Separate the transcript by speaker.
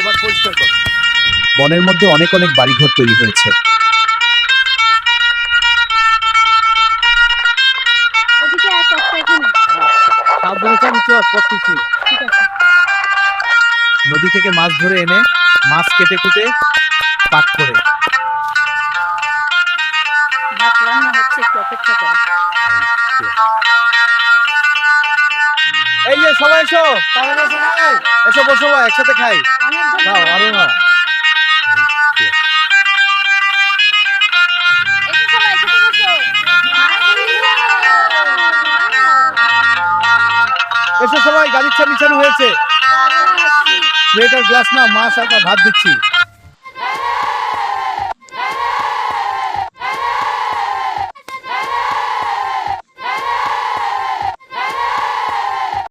Speaker 1: এবার পরিষ্কার কর।
Speaker 2: বনের মধ্যে অনেক অনেক বাড়িঘর তৈরি হয়েছে।
Speaker 3: ওদিকে আর পথটা এখানে।
Speaker 1: সাবধানে চাবি চল করতেছি।
Speaker 3: ঠিক আছে।
Speaker 2: নদী থেকে মাছ ধরে এনে মাছ কেটে কুটে পাক করে।
Speaker 3: ভাত রান্না হচ্ছে, একটু অপেক্ষা করো।
Speaker 1: এই যে সবাই এসো, তাহলে সবাই এসো, বসো ভাই, একসাথে খাই।
Speaker 3: অনেকজন
Speaker 1: নাও আরো না।
Speaker 3: এসো সবাই খেতে বসো।
Speaker 1: এসো সবাই, গাড়ির চাবি চালু হয়েছে। প্লেট আর গ্লাস না, মাছ আর ভাত দিচ্ছি।